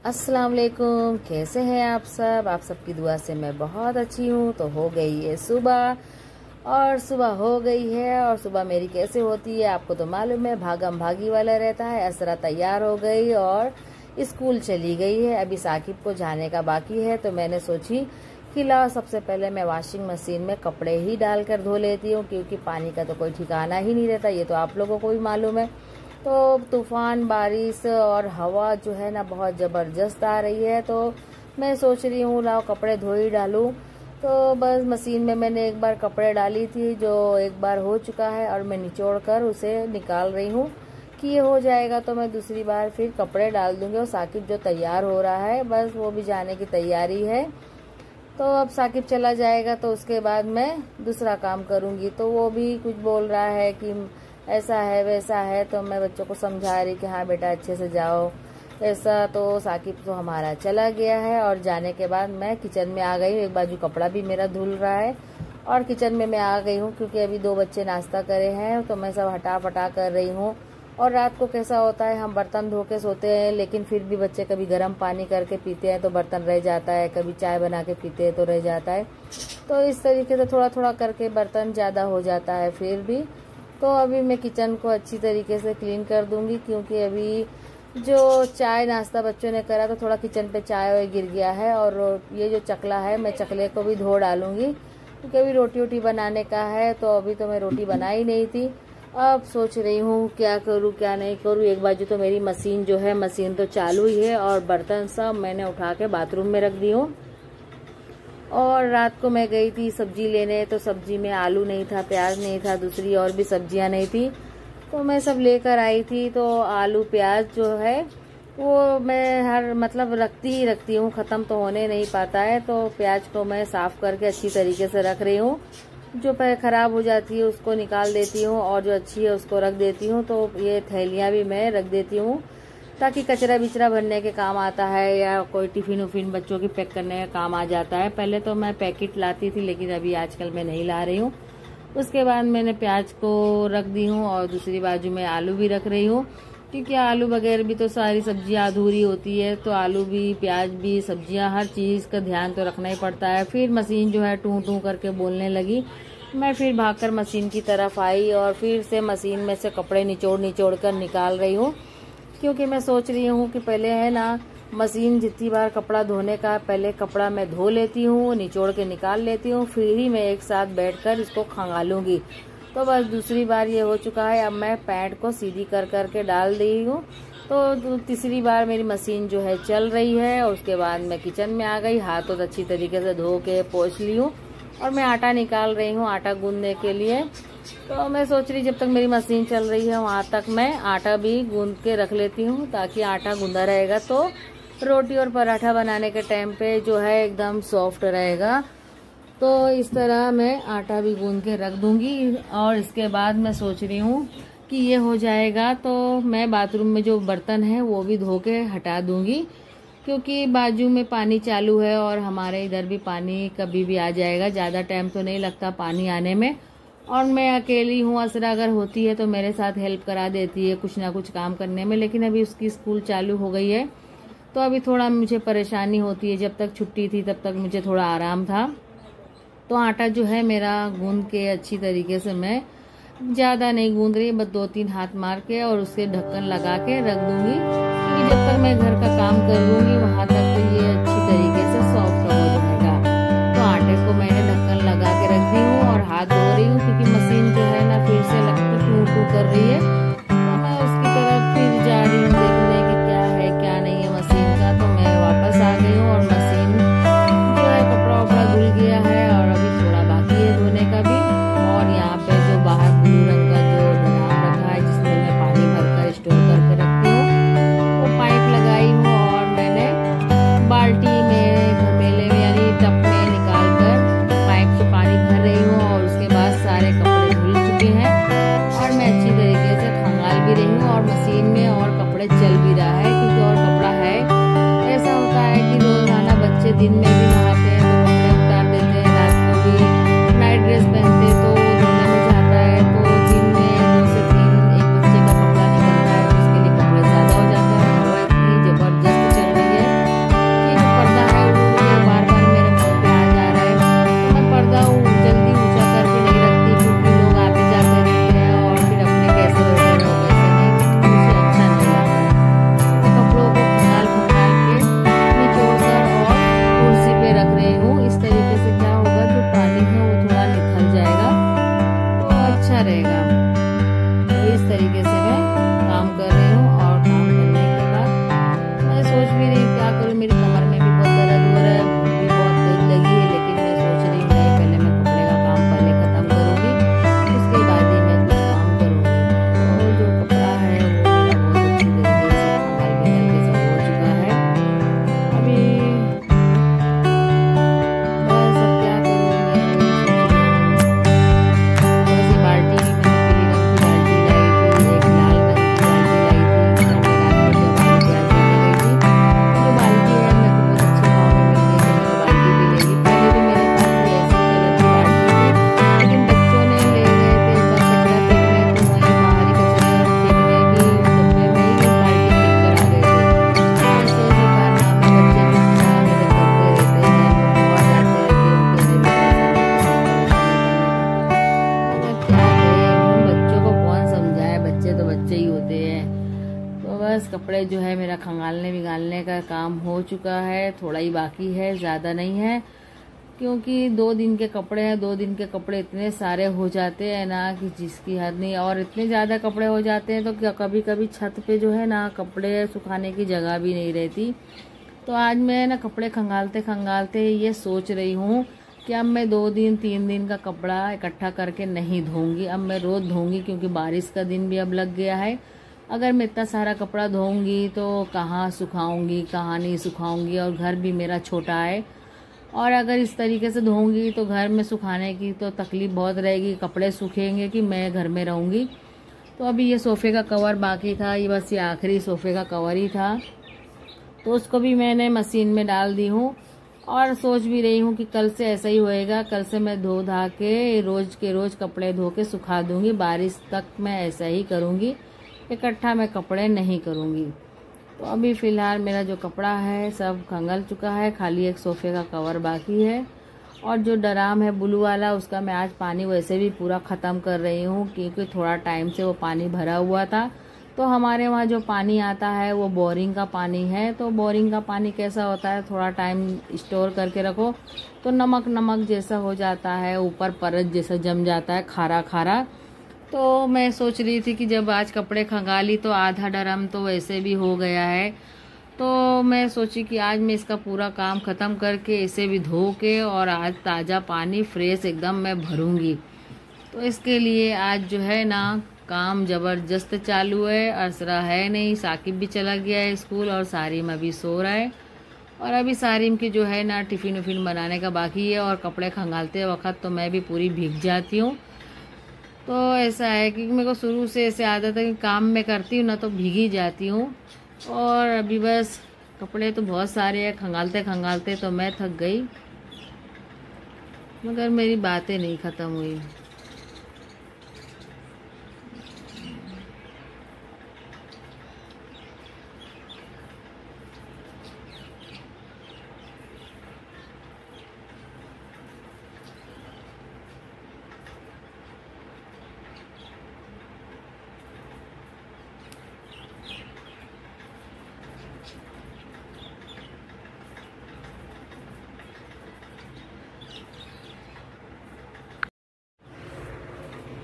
अस्सलाम वालेकुम। कैसे हैं आप सब? आप सबकी दुआ से मैं बहुत अच्छी हूँ। तो हो गई है सुबह, और सुबह हो गई है। और सुबह मेरी कैसे होती है आपको तो मालूम है, भागम भागी वाला रहता है। असरा तैयार हो गई और स्कूल चली गई है। अभी साकिब को जाने का बाकी है, तो मैंने सोची कि लाओ सबसे पहले मैं वॉशिंग मशीन में कपड़े ही डालकर धो लेती हूँ, क्योंकि पानी का तो कोई ठिकाना ही नहीं रहता, ये तो आप लोगों को भी मालूम है। तो तूफान, बारिश और हवा जो है ना बहुत ज़बरदस्त आ रही है, तो मैं सोच रही हूँ लाओ कपड़े धो ही डालूँ। तो बस मशीन में मैंने एक बार कपड़े डाली थी, जो एक बार हो चुका है, और मैं निचोड़ कर उसे निकाल रही हूँ कि ये हो जाएगा तो मैं दूसरी बार फिर कपड़े डाल दूँगी। और साकिब जो तैयार हो रहा है, बस वो भी जाने की तैयारी है। तो अब साकिब चला जाएगा तो उसके बाद मैं दूसरा काम करूँगी। तो वो भी कुछ बोल रहा है कि ऐसा है वैसा है, तो मैं बच्चों को समझा रही कि हाँ बेटा अच्छे से जाओ ऐसा। तो साकिब तो हमारा चला गया है, और जाने के बाद मैं किचन में आ गई हूँ। एक बाजू कपड़ा भी मेरा धुल रहा है और किचन में मैं आ गई हूँ, क्योंकि अभी 2 बच्चे नाश्ता करे हैं, तो मैं सब हटा पटा कर रही हूँ। और रात को कैसा होता है, हम बर्तन धो के सोते हैं, लेकिन फिर भी बच्चे कभी गर्म पानी करके पीते हैं तो बर्तन रह जाता है, कभी चाय बना के पीते हैं तो रह जाता है। तो इस तरीके से थोड़ा थोड़ा करके बर्तन ज़्यादा हो जाता है फिर भी। तो अभी मैं किचन को अच्छी तरीके से क्लीन कर दूंगी, क्योंकि अभी जो चाय नाश्ता बच्चों ने करा तो थोड़ा किचन पे चाय गिर गया है। और ये जो चकला है, मैं चकले को भी धो डालूंगी, क्योंकि अभी रोटी वोटी बनाने का है। तो अभी तो मैं रोटी बनाई नहीं थी, अब सोच रही हूँ क्या करूँ क्या नहीं करूँ। एक बाजू तो मेरी मशीन जो है, मशीन तो चालू ही है, और बर्तन सब मैंने उठा के बाथरूम में रख दी हूँ। और रात को मैं गई थी सब्जी लेने, तो सब्जी में आलू नहीं था, प्याज नहीं था, दूसरी और भी सब्जियां नहीं थी, तो मैं सब लेकर आई थी। तो आलू प्याज जो है वो मैं हर मतलब रखती हूँ, ख़त्म तो होने नहीं पाता है। तो प्याज को मैं साफ़ करके अच्छी तरीके से रख रही हूँ। जो ख़राब हो जाती है उसको निकाल देती हूँ, और जो अच्छी है उसको रख देती हूँ। तो ये थैलियाँ भी मैं रख देती हूँ, ताकि कचरा बिचरा भरने के काम आता है, या कोई टिफिन उफिन बच्चों की पैक करने का काम आ जाता है। पहले तो मैं पैकेट लाती थी, लेकिन अभी आजकल मैं नहीं ला रही हूँ। उसके बाद मैंने प्याज को रख दी हूँ, और दूसरी बाजू में आलू भी रख रही हूँ, क्योंकि आलू बगैर भी तो सारी सब्जियां अधूरी होती है। तो आलू भी, प्याज भी, सब्जियां, हर चीज़ का ध्यान तो रखना ही पड़ता है। फिर मशीन जो है टू टू करके बोलने लगी। मैं फिर भागकर मशीन की तरफ आई, और फिर से मशीन में से कपड़े निचोड़ कर निकाल रही हूँ, क्योंकि मैं सोच रही हूँ कि पहले है ना, मशीन जितनी बार कपड़ा धोने का, पहले कपड़ा मैं धो लेती हूँ, निचोड़ के निकाल लेती हूँ, फिर ही मैं एक साथ बैठकर इसको खंगालूंगी। तो बस दूसरी बार ये हो चुका है। अब मैं पैंट को सीधी कर के डाल दी हूँ। तो तीसरी बार मेरी मशीन जो है चल रही है। और उसके बाद मैं किचन में आ गई, हाथ तो अच्छी तरीके से धो के पोंछ ली हूँ, और मैं आटा निकाल रही हूँ आटा गूंदने के लिए। तो मैं सोच रही जब तक मेरी मशीन चल रही है वहाँ तक मैं आटा भी गूंद के रख लेती हूँ, ताकि आटा गूंदा रहेगा तो रोटी और पराठा बनाने के टाइम पे जो है एकदम सॉफ्ट रहेगा। तो इस तरह मैं आटा भी गूंद के रख दूंगी। और इसके बाद मैं सोच रही हूँ कि ये हो जाएगा तो मैं बाथरूम में जो बर्तन है वो भी धो के हटा दूंगी, क्योंकि बाजू में पानी चालू है, और हमारे इधर भी पानी कभी भी आ जाएगा, ज़्यादा टाइम तो नहीं लगता पानी आने में। और मैं अकेली हूँ, असरा अगर होती है तो मेरे साथ हेल्प करा देती है कुछ ना कुछ काम करने में, लेकिन अभी उसकी स्कूल चालू हो गई है, तो अभी थोड़ा मुझे परेशानी होती है। जब तक छुट्टी थी तब तक मुझे थोड़ा आराम था। तो आटा जो है मेरा गूंद के अच्छी तरीके से, मैं ज़्यादा नहीं गूंद रही, बस 2-3 हाथ मार के और उससे ढक्कन लगा के रख दूंगी, क्योंकि जब तक मैं घर का काम कर लूँगी वहाँ तक तो ये अच्छी तरीके से सॉफ्ट हो जाएगा। तो आटे को मैंने ढक्कन लगा के रख दी हूँ, और हाथ धो रही हूँ, क्योंकि मशीन जो है ना फिर से लगता टू टू कर रही है। तो मैं उसकी तरफ फिर जा रही हूँ देखने कि क्या है क्या नहीं है मशीन का। तो मैं वापस आ गई हूँ, और मशीन जो है कपड़ा वपड़ा धुल गया है, और अभी थोड़ा बाकी है धोने का भी। और यहाँ पे जो बाहर ब्लू रंग का जो ड्राम रखा है, जिसमें मैं पानी भरकर स्टोर करके रखती हूँ, वो पाइप लगाई हूँ, और मैंने बाल्टी में, घमेले में यानी टब में निकाल कर पाइप से पानी भर रही हूँ। और उसके बाद सारे कपड़े धुल चुके हैं, और मैं अच्छी तरीके से खंगाल भी रही हूँ, और मशीन में और कपड़े चल भी रहा है, क्योंकि और कपड़ा है। ऐसा होता है कि रोजाना बच्चे दिन में भी नहाते हैं तो कपड़े उतार देते हैं, रात को भी नाइट ड्रेस पहनते तो धोने में जाता है, तो दिन में 2 से 3 एक बच्चे का कपड़ा निकलता है, तो उसके लिए कपड़े ज़्यादा हो जाते हैं। हवा इतनी ज़बरदस्त चल रही है डालने का काम हो चुका है, थोड़ा ही बाकी है, ज़्यादा नहीं है, क्योंकि 2 दिन के कपड़े हैं। 2 दिन के कपड़े इतने सारे हो जाते हैं ना कि जिसकी हद नहीं, और इतने ज़्यादा कपड़े हो जाते हैं तो कभी कभी छत पे जो है ना कपड़े सुखाने की जगह भी नहीं रहती। तो आज मैं ना कपड़े खंगालते खंगालते ये सोच रही हूँ कि अब मैं 2 दिन 3 दिन का कपड़ा इकट्ठा करके नहीं धोऊंगी, अब मैं रोज़ धोऊंगी, क्योंकि बारिश का दिन भी अब लग गया है। अगर मैं इतना सारा कपड़ा धोऊंगी तो कहाँ सुखाऊंगी, कहाँ नहीं सुखाऊंगी, और घर भी मेरा छोटा है, और अगर इस तरीके से धोऊंगी तो घर में सुखाने की तो तकलीफ़ बहुत रहेगी, कपड़े सूखेंगे कि मैं घर में रहूँगी। तो अभी ये सोफ़े का कवर बाकी था, ये बस ये आखिरी सोफ़े का कवर ही था, तो उसको भी मैंने मशीन में डाल दी हूँ। और सोच भी रही हूँ कि कल से ऐसा ही होएगा, कल से मैं धो धा के रोज़ के रोज़ कपड़े धो के सुखा दूँगी। बारिश तक मैं ऐसा ही करूँगी, इकट्ठा मैं कपड़े नहीं करूँगी। तो अभी फ़िलहाल मेरा जो कपड़ा है सब खंगल चुका है, खाली एक सोफ़े का कवर बाकी है। और जो ड्राम है ब्लू वाला, उसका मैं आज पानी वैसे भी पूरा ख़त्म कर रही हूँ, क्योंकि थोड़ा टाइम से वो पानी भरा हुआ था। तो हमारे वहाँ जो पानी आता है वो बोरिंग का पानी है। तो बोरिंग का पानी कैसा होता है, थोड़ा टाइम स्टोर करके रखो तो नमक नमक जैसा हो जाता है, ऊपर परत जैसा जम जाता है, खारा खारा। तो मैं सोच रही थी कि जब आज कपड़े खंगाली तो आधा ड्रम तो वैसे भी हो गया है, तो मैं सोची कि आज मैं इसका पूरा काम ख़त्म करके इसे भी धो के और आज ताज़ा पानी फ्रेश एकदम मैं भरूंगी। तो इसके लिए आज जो है ना काम ज़बरदस्त चालू है। असरा है नहीं, साकिब भी चला गया है स्कूल, और सारिम अभी सो रहा है। और अभी सारिम की जो है ना टिफ़िन उफ़िन बनाने का बाकी है, और कपड़े खंगालते वक्त तो मैं भी पूरी भीग जाती हूँ। तो ऐसा है कि मेरे को शुरू से ऐसे आदत है कि काम में करती हूँ ना तो भीगी जाती हूँ। और अभी बस कपड़े तो बहुत सारे हैं, खंगालते खंगालते तो मैं थक गई, मगर मेरी बातें नहीं ख़त्म हुई।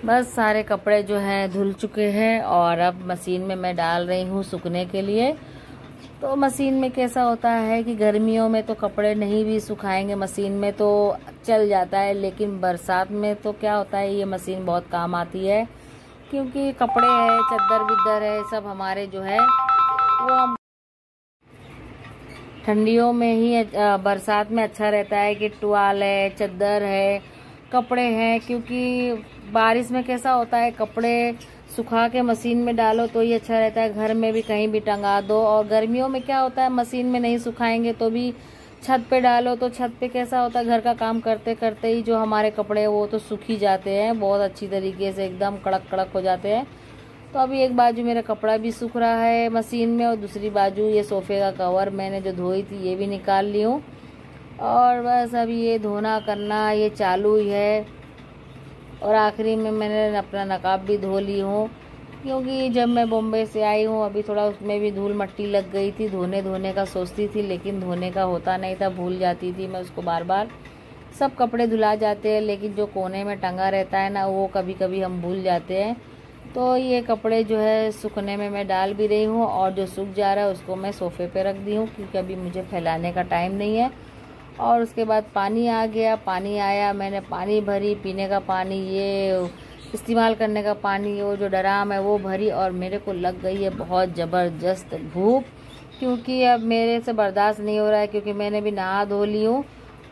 बस सारे कपड़े जो हैं धुल चुके हैं, और अब मशीन में मैं डाल रही हूँ सूखने के लिए। तो मशीन में कैसा होता है कि गर्मियों में तो कपड़े नहीं भी सुखाएंगे मशीन में तो चल जाता है, लेकिन बरसात में तो क्या होता है, ये मशीन बहुत काम आती है, क्योंकि कपड़े है, चद्दर विद्दर है, सब हमारे जो है वो हम ठंडियों में ही, बरसात में अच्छा रहता है कि टुवाल है, चद्दर है, कपड़े हैं। क्योंकि बारिश में कैसा होता है, कपड़े सुखा के मशीन में डालो तो ही अच्छा रहता है, घर में भी कहीं भी टंगा दो। और गर्मियों में क्या होता है, मशीन में नहीं सुखाएंगे तो भी छत पे डालो, तो छत पे कैसा होता है, घर का काम करते करते ही जो हमारे कपड़े वो तो सूख ही जाते हैं, बहुत अच्छी तरीके से एकदम कड़क कड़क हो जाते हैं। तो अभी एक बाजू मेरा कपड़ा भी सूख रहा है मशीन में, और दूसरी बाजू ये सोफ़े का कवर मैंने जो धोई थी ये भी निकाल ली हूँ। और बस अभी ये धोना करना ये चालू ही है। और आखिरी में मैंने अपना नकाब भी धो ली हूँ, क्योंकि जब मैं बॉम्बे से आई हूँ अभी थोड़ा उसमें भी धूल मट्टी लग गई थी। धोने का सोचती थी, लेकिन धोने का होता नहीं था, भूल जाती थी मैं उसको बार बार। सब कपड़े धुला जाते हैं, लेकिन जो कोने में टंगा रहता है ना वो कभी कभी हम भूल जाते हैं। तो ये कपड़े जो है सूखने में मैं डाल भी रही हूँ, और जो सूख जा रहा है उसको मैं सोफ़े पे रख दी हूँ, क्योंकि अभी मुझे फैलाने का टाइम नहीं है। और उसके बाद पानी आ गया, पानी आया, मैंने पानी भरी, पीने का पानी, ये इस्तेमाल करने का पानी, वो जो ड्राम है वो भरी। और मेरे को लग गई है बहुत ज़बरदस्त भूख, क्योंकि अब मेरे से बर्दाश्त नहीं हो रहा है, क्योंकि मैंने भी नहा धो ली हूँ।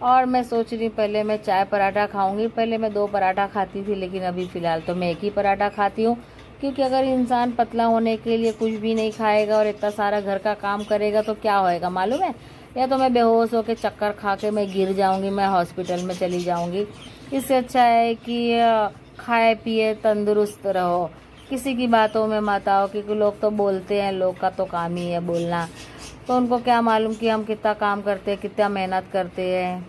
और मैं सोच रही पहले मैं चाय पराठा खाऊंगी, पहले मैं 2 पराठा खाती थी, लेकिन अभी फ़िलहाल तो मैं 1 ही पराठा खाती हूँ। क्योंकि अगर इंसान पतला होने के लिए कुछ भी नहीं खाएगा और इतना सारा घर का काम करेगा तो क्या होएगा मालूम है, या तो मैं बेहोश होकर चक्कर खा के मैं गिर जाऊंगी, मैं हॉस्पिटल में चली जाऊंगी। इससे अच्छा है कि खाए पिए तंदुरुस्त रहो, किसी की बातों में मत आओ, क्योंकि लोग तो बोलते हैं, लोग का तो काम ही है बोलना, तो उनको क्या मालूम कि हम कितना काम करते हैं, कितना मेहनत करते हैं।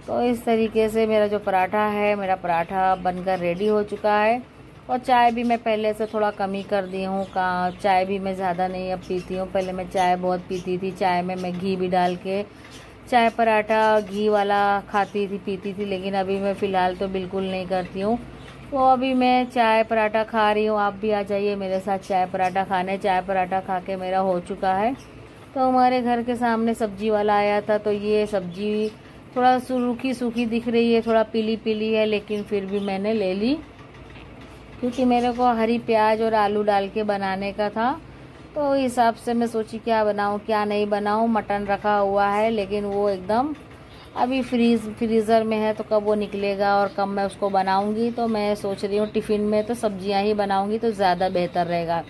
तो इस तरीके से मेरा जो पराठा है, मेरा पराठा बनकर रेडी हो चुका है। और चाय भी मैं पहले से थोड़ा कम ही कर दी हूँ। चाय भी मैं ज़्यादा नहीं अब पीती हूँ। पहले मैं चाय बहुत पीती थी, चाय में मैं घी भी डाल के चाय पराठा घी वाला खाती थी, पीती थी। लेकिन अभी मैं फ़िलहाल तो बिल्कुल नहीं करती हूँ। तो अभी मैं चाय पराठा खा रही हूँ। आप भी आ जाइए मेरे साथ चाय पराठा खाने। चाय पराठा खा के मेरा हो चुका है। तो हमारे घर के सामने सब्जी वाला आया था, तो ये सब्जी थोड़ा सूखी सूखी दिख रही है, थोड़ा पीली पीली है, लेकिन फिर भी मैंने ले ली क्योंकि मेरे को हरी प्याज और आलू डाल के बनाने का था। तो इस हिसाब से मैं सोची क्या बनाऊं क्या नहीं बनाऊं। मटन रखा हुआ है, लेकिन वो एकदम अभी फ्रीज़र में है, तो कब वो निकलेगा और कब मैं उसको बनाऊंगी। तो मैं सोच रही हूँ टिफ़िन में तो सब्जियां ही बनाऊंगी तो ज़्यादा बेहतर रहेगा।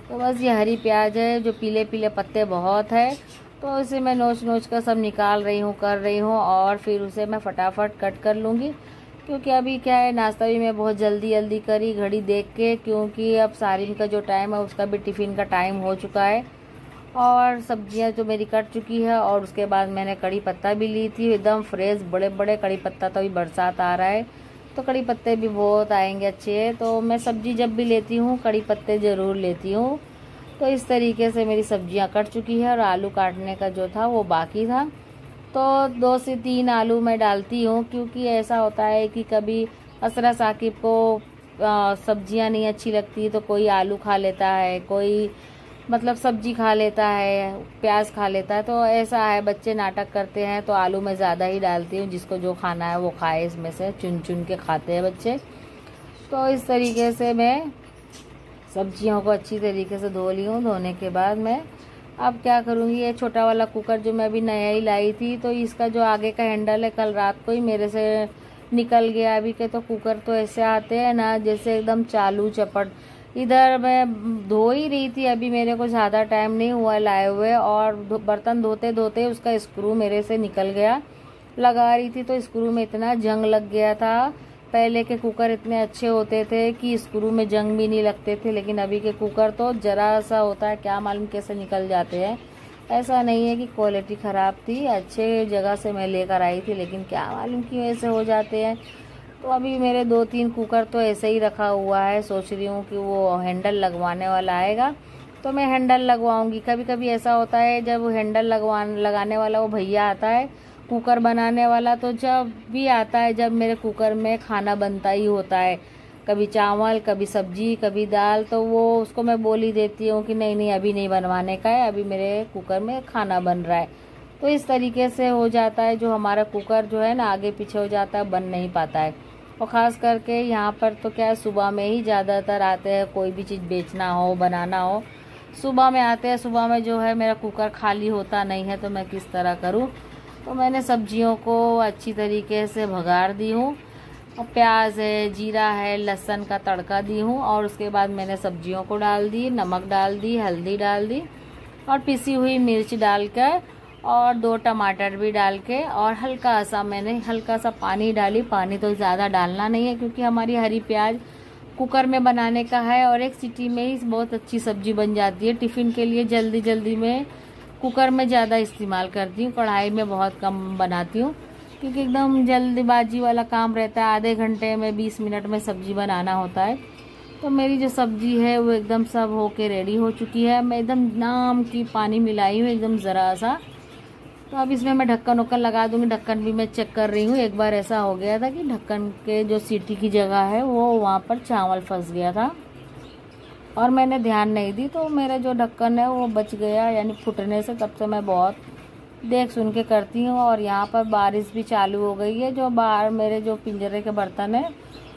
तो बस ये हरी प्याज है, जो पीले पीले पत्ते बहुत है, तो इसे मैं नोच नोच कर सब निकाल रही हूँ, कर रही हूँ, और फिर उसे मैं फटाफट कट कर लूँगी। क्योंकि अभी क्या है, नाश्ता भी मैं बहुत जल्दी जल्दी करी घड़ी देख के, क्योंकि अब सारिन का जो टाइम है उसका भी टिफ़िन का टाइम हो चुका है। और सब्जियां तो मेरी कट चुकी है, और उसके बाद मैंने कड़ी पत्ता भी ली थी, एकदम फ्रेश बड़े बड़े कड़ी पत्ता। तो अभी बरसात आ रहा है तो कड़ी पत्ते भी बहुत आएंगे अच्छे। तो मैं सब्जी जब भी लेती हूँ कड़ी पत्ते ज़रूर लेती हूँ। तो इस तरीके से मेरी सब्जियां कट चुकी है, और आलू काटने का जो था वो बाकी था। तो 2 से 3 आलू मैं डालती हूँ, क्योंकि ऐसा होता है कि कभी असरा साकिब को सब्जियां नहीं अच्छी लगती तो कोई आलू खा लेता है, कोई मतलब सब्जी खा लेता है, प्याज खा लेता है। तो ऐसा है, बच्चे नाटक करते हैं, तो आलू मैं ज़्यादा ही डालती हूँ। जिसको जो खाना है वो खाए, इसमें से चुन चुन के खाते हैं बच्चे। तो इस तरीके से मैं सब्जियों को अच्छी तरीके से धो ली हूँ। धोने के बाद मैं अब क्या करूँगी, ये छोटा वाला कुकर जो मैं अभी नया ही लाई थी, तो इसका जो आगे का हैंडल है कल रात को ही मेरे से निकल गया। अभी के तो कुकर तो ऐसे आते हैं ना, जैसे एकदम चालू चपट। इधर मैं धो ही रही थी, अभी मेरे को ज़्यादा टाइम नहीं हुआ लाए हुए, और बर्तन धोते धोते उसका स्क्रू मेरे से निकल गया। लगा रही थी तो स्क्रू में इतना जंग लग गया था। पहले के कुकर इतने अच्छे होते थे कि स्क्रू में जंग भी नहीं लगते थे, लेकिन अभी के कुकर तो जरा सा होता है, क्या मालूम कैसे निकल जाते हैं। ऐसा नहीं है कि क्वालिटी ख़राब थी, अच्छे जगह से मैं लेकर आई थी, लेकिन क्या मालूम क्यों ऐसे हो जाते हैं। तो अभी मेरे 2-3 कुकर तो ऐसे ही रखा हुआ है। सोच रही हूँ कि वो हैंडल लगवाने वाला आएगा तो मैं हैंडल लगवाऊंगी। कभी कभी ऐसा होता है, जब हैंडल लगाने वाला वो भैया आता है कुकर बनाने वाला, तो जब भी आता है जब मेरे कुकर में खाना बनता ही होता है, कभी चावल कभी सब्जी कभी दाल, तो वो उसको मैं बोल ही देती हूँ कि नहीं नहीं अभी नहीं बनवाने का है, अभी मेरे कुकर में खाना बन रहा है। तो इस तरीके से हो जाता है, जो हमारा कुकर जो है ना आगे पीछे हो जाता है, बन नहीं पाता है। और ख़ास करके यहाँ पर तो क्या है, सुबह में ही ज़्यादातर आते हैं, कोई भी चीज़ बेचना हो बनाना हो सुबह में आते हैं। सुबह में जो है मेरा कुकर खाली होता नहीं है, तो मैं किस तरह करूँ। तो मैंने सब्जियों को अच्छी तरीके से भगार दी हूँ, और प्याज है, जीरा है, लहसुन का तड़का दी हूँ, और उसके बाद मैंने सब्जियों को डाल दी, नमक डाल दी, हल्दी डाल दी, और पिसी हुई मिर्च डालकर, और 2 टमाटर भी डाल के, और हल्का सा पानी डाली। पानी तो ज़्यादा डालना नहीं है, क्योंकि हमारी हरी प्याज कुकर में बनाने का है, और 1 सीटी में ही बहुत अच्छी सब्जी बन जाती है। टिफ़िन के लिए जल्दी जल्दी में कुकर में ज़्यादा इस्तेमाल करती हूँ, कढ़ाई में बहुत कम बनाती हूँ, क्योंकि एकदम जल्दबाजी वाला काम रहता है। आधे घंटे में 20 मिनट में सब्जी बनाना होता है। तो मेरी जो सब्जी है वो एकदम सब होके रेडी हो चुकी है। मैं एकदम नाम की पानी मिलाई हूँ, एकदम ज़रा सा। तो अब इसमें मैं ढक्कन वक्कन लगा दूंगी। ढक्कन भी मैं चेक कर रही हूँ। एक बार ऐसा हो गया था कि ढक्कन के जो सीटी की जगह है वो वहाँ पर चावल फंस गया था, और मैंने ध्यान नहीं दी, तो मेरा जो ढक्कन है वो बच गया, यानी फूटने से। तब से मैं बहुत देख सुन के करती हूँ। और यहाँ पर बारिश भी चालू हो गई है। जो बाहर मेरे जो पिंजरे के बर्तन है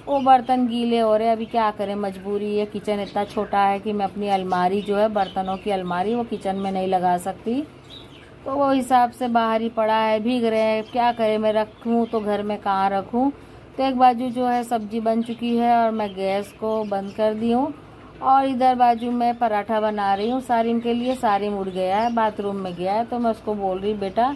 वो बर्तन गीले हो रहे हैं। अभी क्या करें, मजबूरी है। किचन इतना छोटा है कि मैं अपनी अलमारी जो है, बर्तनों की अलमारी, वो किचन में नहीं लगा सकती। तो वो हिसाब से बाहर ही पड़ा है, भीग रहे हैं। क्या करें, मैं रखूँ तो घर में कहाँ रखूँ। तो एक बाजू जो है सब्जी बन चुकी है, और मैं गैस को बंद कर दी हूँ, और इधर बाजू में पराठा बना रही हूँ सारिम के लिए। सारिम उठ गया है, बाथरूम में गया है, तो मैं उसको बोल रही, बेटा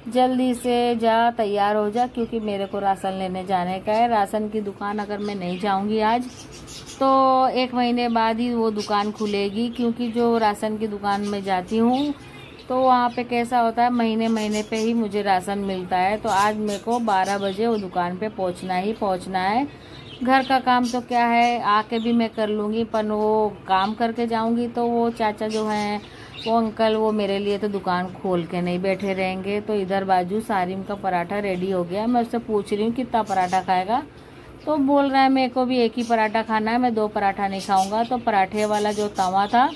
जल्दी से जा, तैयार हो जा, क्योंकि मेरे को राशन लेने जाने का है। राशन की दुकान अगर मैं नहीं जाऊँगी आज, तो 1 महीने बाद ही वो दुकान खुलेगी, क्योंकि जो राशन की दुकान में जाती हूँ तो वहाँ पे कैसा होता है, महीने महीने पे ही मुझे राशन मिलता है। तो आज मेरे को 12 बजे वो दुकान पे पहुँचना ही पहुँचना है। घर का काम तो क्या है, आके भी मैं कर लूँगी, पर वो काम करके जाऊँगी तो वो चाचा जो हैं वो अंकल वो मेरे लिए तो दुकान खोल के नहीं बैठे रहेंगे। तो इधर बाजू सारिम का पराठा रेडी हो गया। मैं उससे पूछ रही हूँ कितना पराठा खाएगा, तो बोल रहा है मेरे को भी एक ही पराठा खाना है, मैं 2 पराठा नहीं खाऊंगा। तो पराठे वाला जो तवा था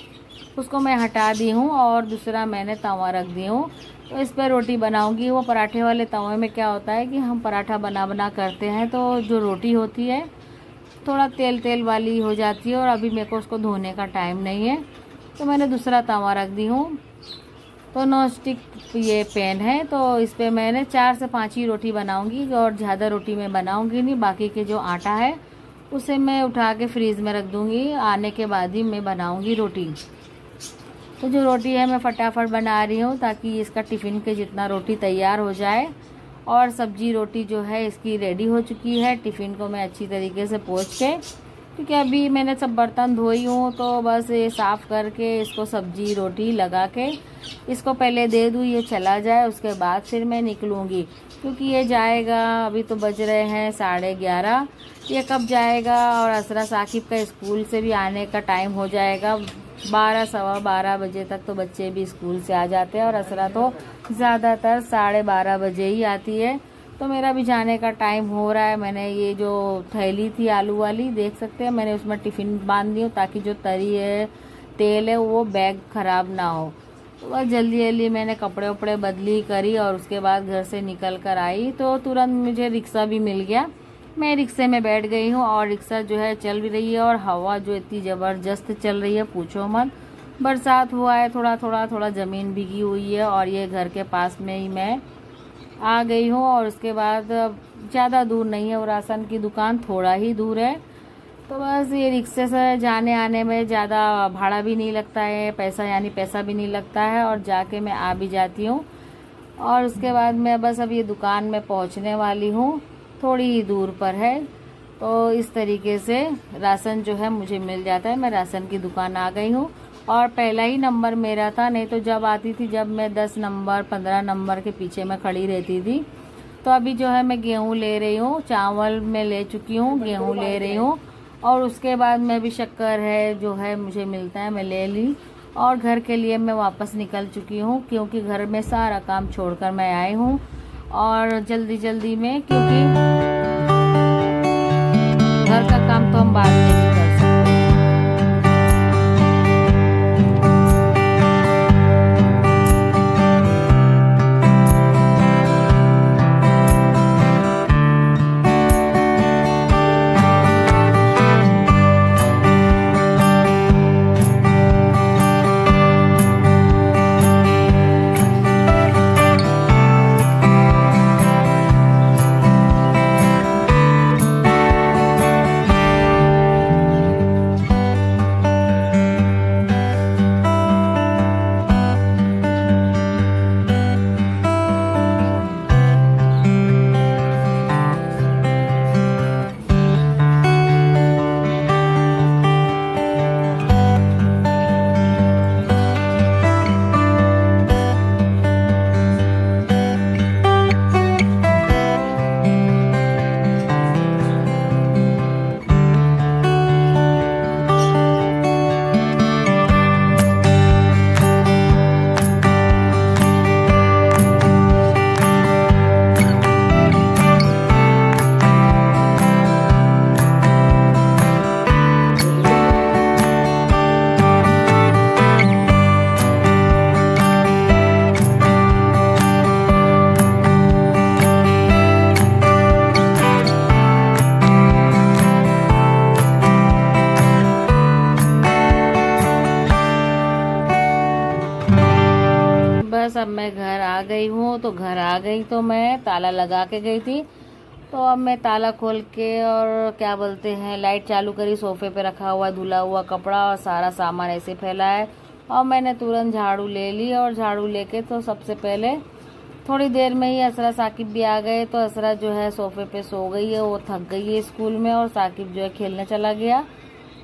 उसको मैं हटा दी हूँ और दूसरा मैंने तवा रख दी हूँ। तो इस पर रोटी बनाऊंगी। वो पराठे वाले तवे में क्या होता है कि हम पराठा बना करते हैं तो जो रोटी होती है थोड़ा तेल तेल वाली हो जाती है, और अभी मेरे को उसको धोने का टाइम नहीं है तो मैंने दूसरा तवा रख दी हूँ। तो नॉन स्टिक ये पैन है, तो इस पर मैंने 4 से 5 ही रोटी बनाऊंगी और ज़्यादा रोटी मैं बनाऊंगी नहीं। बाकी के जो आटा है उसे मैं उठा के फ्रीज में रख दूंगी, आने के बाद ही मैं बनाऊंगी रोटी। तो जो रोटी है मैं फटाफट बना रही हूँ ताकि इसका टिफ़िन के जितना रोटी तैयार हो जाए। और सब्जी रोटी जो है इसकी रेडी हो चुकी है। टिफ़िन को मैं अच्छी तरीके से पोंछ के, क्योंकि अभी मैंने सब बर्तन धोई हूँ तो बस ये साफ़ करके इसको सब्जी रोटी लगा के इसको पहले दे दूँ, ये चला जाए, उसके बाद फिर मैं निकलूँगी। क्योंकि ये जाएगा, अभी तो बज रहे हैं 11:30, ये कब जाएगा। और असरा साकिब का स्कूल से भी आने का टाइम हो जाएगा, 12 सवा 12 बजे तक तो बच्चे भी स्कूल से आ जाते हैं और असरा तो ज़्यादातर 12:30 बजे ही आती है। तो मेरा भी जाने का टाइम हो रहा है। मैंने ये जो थैली थी आलू वाली, देख सकते हैं, मैंने उसमें टिफ़िन बांध दी हूँ ताकि जो तरी है तेल है वो बैग ख़राब ना हो। तो बस जल्दी जल्दी मैंने कपड़े वपड़े बदली करी और उसके बाद घर से निकल कर आई तो तुरंत मुझे रिक्शा भी मिल गया। मैं रिक्शे में बैठ गई हूँ और रिक्शा जो है चल भी रही है और हवा जो इतनी ज़बरदस्त चल रही है पूछो मत। बरसात हुआ है, थोड़ा ज़मीन भीगी हुई है और ये घर के पास में ही मैं आ गई हूँ। और उसके बाद ज़्यादा दूर नहीं है, वो राशन की दुकान थोड़ा ही दूर है। तो बस ये रिक्शे से जाने आने में ज़्यादा भाड़ा भी नहीं लगता है, पैसा भी नहीं लगता है, और जाके मैं आ भी जाती हूँ। और उसके बाद मैं बस अब ये दुकान में पहुँचने वाली हूँ, थोड़ी ही दूर पर है। तो इस तरीके से राशन जो है मुझे मिल जाता है। मैं राशन की दुकान आ गई हूँ और पहला ही नंबर मेरा था, नहीं तो जब आती थी जब मैं 10 नंबर 15 नंबर के पीछे मैं खड़ी रहती थी। तो अभी जो है मैं गेहूँ ले रही हूँ, चावल मैं ले चुकी हूँ, गेहूँ ले रही हूँ और उसके बाद में भी शक्कर है जो है मुझे मिलता है, मैं ले ली और घर के लिए मैं वापस निकल चुकी हूँ। क्योंकि घर में सारा काम छोड़कर मैं आई हूँ और जल्दी में, क्योंकि घर का काम तो हम बाद में भी कर सकते हैं। बस अब मैं घर आ गई हूँ। तो घर आ गई तो मैं ताला लगा के गई थी, तो अब मैं ताला खोल के और क्या बोलते हैं लाइट चालू करी, सोफे पे रखा हुआ धुला हुआ कपड़ा और सारा सामान ऐसे फैला है और मैंने तुरंत झाड़ू ले ली। और झाड़ू लेके तो सबसे पहले थोड़ी देर में ही असरा साकिब भी आ गए। तो असरा जो है सोफे पे सो गई है, वो थक गई है स्कूल में, और साकिब जो है खेलने चला गया।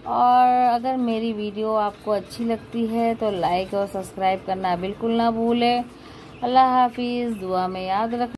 और अगर मेरी वीडियो आपको अच्छी लगती है तो लाइक और सब्सक्राइब करना बिल्कुल ना भूलें। अल्लाह हाफिज़, दुआ में याद रख।